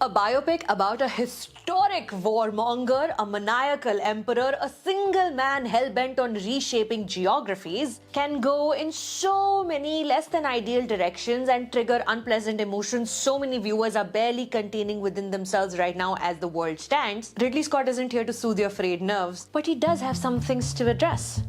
A biopic about a historic warmonger, a maniacal emperor, a single man hell-bent on reshaping geographies can go in so many less than ideal directions and trigger unpleasant emotions so many viewers are barely containing within themselves right now as the world stands. Ridley Scott isn't here to soothe your frayed nerves, but he does have some things to address.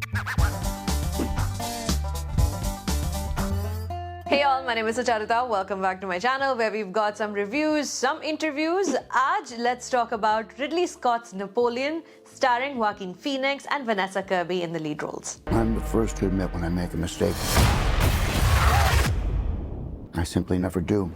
Hey all, my name is Sucharita. Welcome back to my channel where we've got some reviews, some interviews. Aaj, let's talk about Ridley Scott's Napoleon, starring Joaquin Phoenix and Vanessa Kirby in the lead roles. I'm the first to admit when I make a mistake. I simply never do.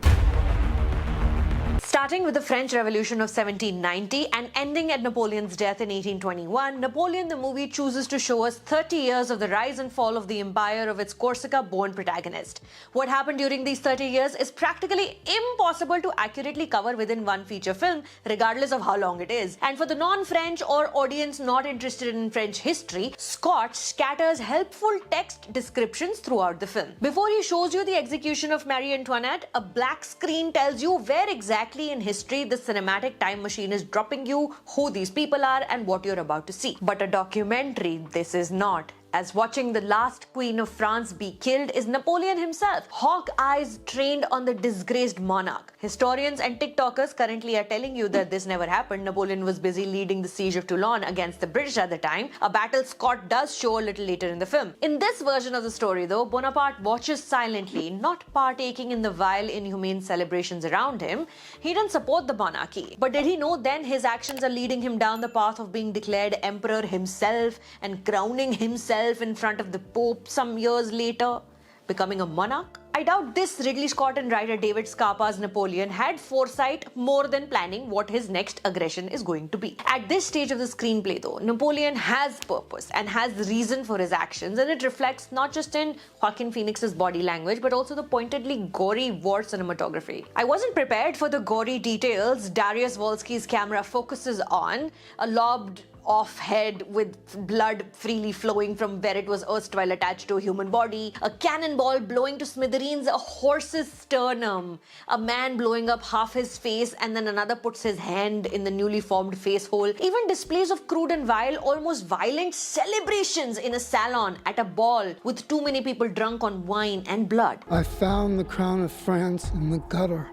Starting with the French Revolution of 1790 and ending at Napoleon's death in 1821, Napoleon the movie chooses to show us 30 years of the rise and fall of the empire of its Corsica-born protagonist. What happened during these 30 years is practically impossible to accurately cover within one feature film, regardless of how long it is. And for the non-French or audience not interested in French history, Scott scatters helpful text descriptions throughout the film. Before he shows you the execution of Marie Antoinette, a black screen tells you where exactly in history the cinematic time machine is dropping you, who these people are and what you're about to see. But a documentary this is not, as watching the last Queen of France be killed is Napoleon himself, hawk eyes trained on the disgraced monarch. Historians and TikTokers currently are telling you that this never happened. Napoleon was busy leading the siege of Toulon against the British at the time, a battle Scott does show a little later in the film. In this version of the story though, Bonaparte watches silently, not partaking in the vile, inhumane celebrations around him. He didn't support the monarchy, but did he know then his actions are leading him down the path of being declared emperor himself and crowning himself in front of the Pope some years later, becoming a monarch? I doubt this Ridley Scott and writer David Scarpa's Napoleon had foresight more than planning what his next aggression is going to be. At this stage of the screenplay though, Napoleon has purpose and has reason for his actions, and it reflects not just in Joaquin Phoenix's body language but also the pointedly gory war cinematography. I wasn't prepared for the gory details Dariusz Wolski's camera focuses on, a lobbed off head with blood freely flowing from where it was erstwhile attached to a human body, a cannonball blowing to smithereens a horse's sternum, a man blowing up half his face and then another puts his hand in the newly formed face hole, even displays of crude and vile, almost violent celebrations in a salon at a ball with too many people drunk on wine and blood. I found the crown of France in the gutter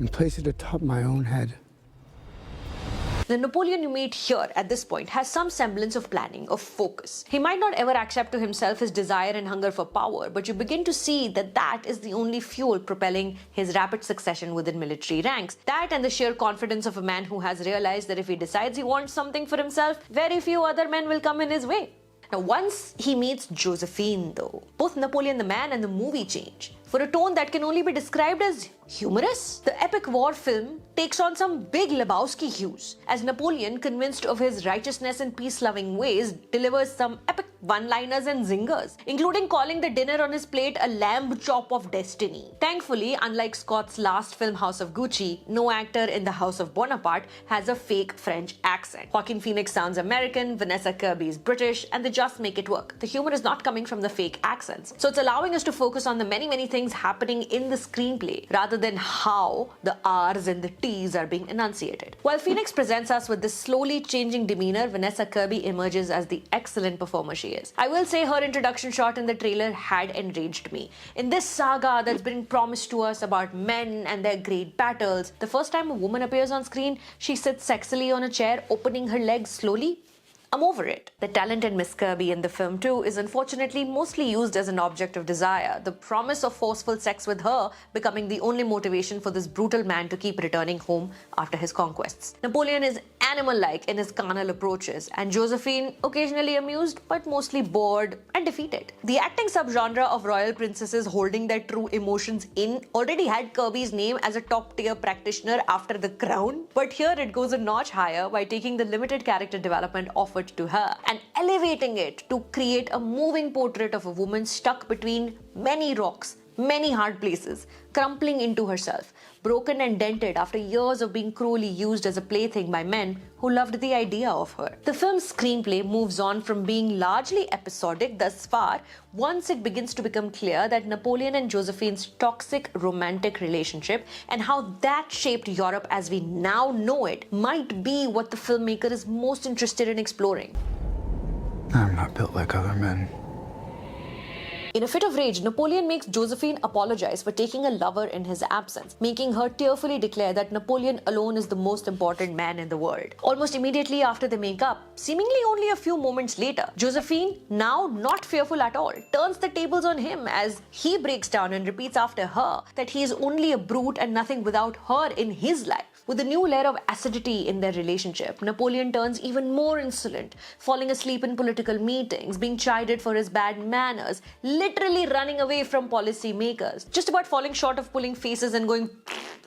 and placed it atop my own head. The Napoleon you meet here at this point has some semblance of planning, of focus. He might not ever accept to himself his desire and hunger for power, but you begin to see that that is the only fuel propelling his rapid succession within military ranks. That and the sheer confidence of a man who has realized that if he decides he wants something for himself, very few other men will come in his way. Now, once he meets Josephine though, both Napoleon the man and the movie change. For a tone that can only be described as humorous, the epic war film takes on some big Lebowski hues, as Napoleon, convinced of his righteousness and peace-loving ways, delivers some epic one-liners and zingers, including calling the dinner on his plate a lamb chop of destiny. Thankfully, unlike Scott's last film House of Gucci, no actor in the House of Bonaparte has a fake French accent. Joaquin Phoenix sounds American, Vanessa Kirby is British, and they just make it work. The humor is not coming from the fake accents, so it's allowing us to focus on the many things happening in the screenplay rather than how the R's and the T's are being enunciated. While Phoenix presents us with this slowly changing demeanor, Vanessa Kirby emerges as the excellent performer she is. I will say her introduction shot in the trailer had enraged me. In this saga that's been promised to us about men and their great battles, the first time a woman appears on screen, she sits sexily on a chair, opening her legs slowly. I'm over it. The talented Miss Kirby in the film too is unfortunately mostly used as an object of desire, the promise of forceful sex with her becoming the only motivation for this brutal man to keep returning home after his conquests. Napoleon is animal-like in his carnal approaches, and Josephine occasionally amused but mostly bored and defeated. The acting subgenre of royal princesses holding their true emotions in already had Kirby's name as a top-tier practitioner after The Crown, but here it goes a notch higher by taking the limited character development offered to her and elevating it to create a moving portrait of a woman stuck between many rocks, many hard places, crumpling into herself, broken and dented after years of being cruelly used as a plaything by men who loved the idea of her. The film's screenplay moves on from being largely episodic thus far once it begins to become clear that Napoleon and Josephine's toxic romantic relationship and how that shaped Europe as we now know it might be what the filmmaker is most interested in exploring. I'm not built like other men. In a fit of rage, Napoleon makes Josephine apologize for taking a lover in his absence, making her tearfully declare that Napoleon alone is the most important man in the world. Almost immediately after they make up, seemingly only a few moments later, Josephine, now not fearful at all, turns the tables on him as he breaks down and repeats after her that he is only a brute and nothing without her in his life. With a new layer of acidity in their relationship, Napoleon turns even more insolent, falling asleep in political meetings, being chided for his bad manners, literally running away from policy makers, just about falling short of pulling faces and going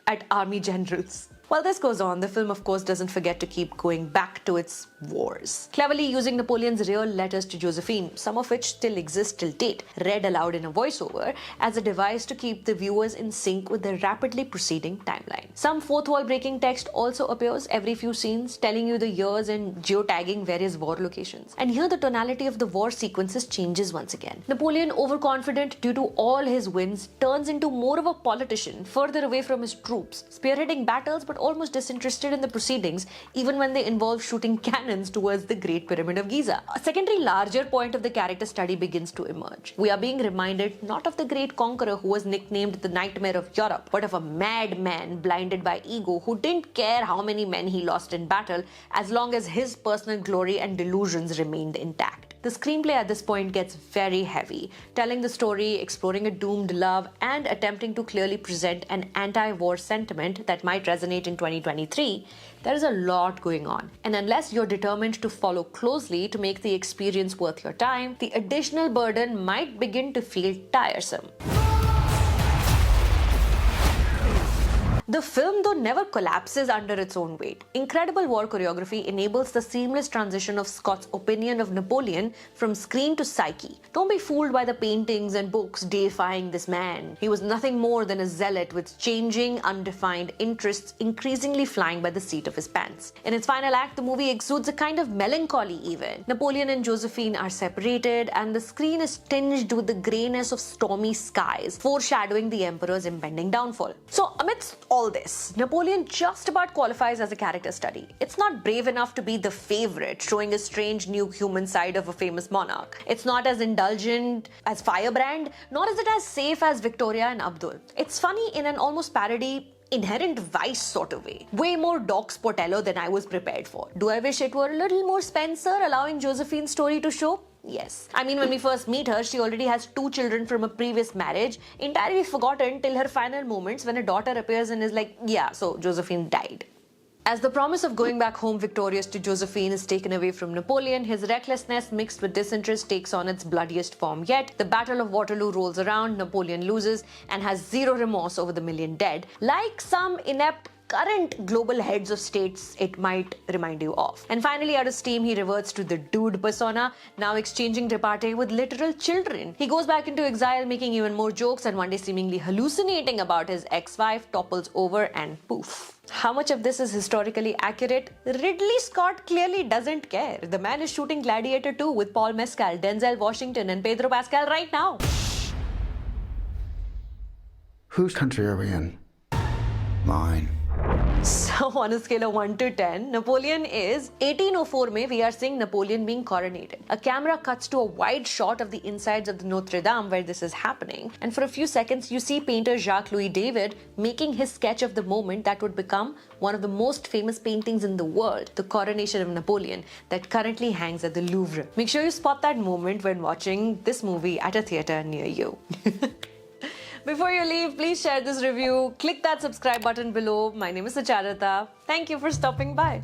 at army generals. While this goes on, the film of course doesn't forget to keep going back to its wars, cleverly using Napoleon's real letters to Josephine, some of which still exist till date, read aloud in a voiceover as a device to keep the viewers in sync with the rapidly proceeding timeline. Some fourth wall breaking text also appears every few scenes, telling you the years and geotagging various war locations. And here the tonality of the war sequences changes once again. Napoleon, overconfident due to all his wins, turns into more of a politician, further away from his troops, spearheading battles but almost disinterested in the proceedings, even when they involve shooting cannons towards the Great Pyramid of Giza. A secondary larger point of the character study begins to emerge. We are being reminded not of the great conqueror who was nicknamed the Nightmare of Europe, but of a madman blinded by ego who didn't care how many men he lost in battle as long as his personal glory and delusions remained intact. The screenplay at this point gets very heavy, telling the story, exploring a doomed love, and attempting to clearly present an anti-war sentiment that might resonate in 2023. There is a lot going on, and unless you're determined to follow closely to make the experience worth your time, the additional burden might begin to feel tiresome. The film, though, never collapses under its own weight. Incredible war choreography enables the seamless transition of Scott's opinion of Napoleon from screen to psyche. Don't be fooled by the paintings and books deifying this man. He was nothing more than a zealot with changing, undefined interests increasingly flying by the seat of his pants. In its final act, the movie exudes a kind of melancholy even. Napoleon and Josephine are separated, and the screen is tinged with the greyness of stormy skies, foreshadowing the emperor's impending downfall. So, amidst all this, Napoleon just about qualifies as a character study. It's not brave enough to be the favorite, showing a strange new human side of a famous monarch. It's not as indulgent as Firebrand, nor is it as safe as Victoria and Abdul. It's funny in an almost parody, inherent vice sort of way. Way more Doc Sportello than I was prepared for. Do I wish it were a little more Spencer, allowing Josephine's story to show? Yes. I mean, when we first meet her, she already has 2 children from a previous marriage, entirely forgotten till her final moments when a daughter appears and is like, yeah, so Josephine died. As the promise of going back home victorious to Josephine is taken away from Napoleon, his recklessness mixed with disinterest takes on its bloodiest form yet. The Battle of Waterloo rolls around, Napoleon loses, and has zero remorse over the million dead, like some inept current global heads of states it might remind you of. And finally, out of steam, he reverts to the dude persona, now exchanging repartee with literal children. He goes back into exile, making even more jokes, and one day seemingly hallucinating about his ex-wife, topples over and poof. How much of this is historically accurate? Ridley Scott clearly doesn't care. The man is shooting Gladiator 2 with Paul Mescal, Denzel Washington, and Pedro Pascal right now. Whose country are we in? Mine. So on a scale of 1 to 10, Napoleon is 1804 mein we are seeing Napoleon being coronated. A camera cuts to a wide shot of the insides of the Notre Dame where this is happening, and for a few seconds you see painter Jacques-Louis David making his sketch of the moment that would become one of the most famous paintings in the world, the coronation of Napoleon, that currently hangs at the Louvre. Make sure you spot that moment when watching this movie at a theatre near you. Before you leave, please share this review, click that subscribe button below. My name is Sucharita. Thank you for stopping by.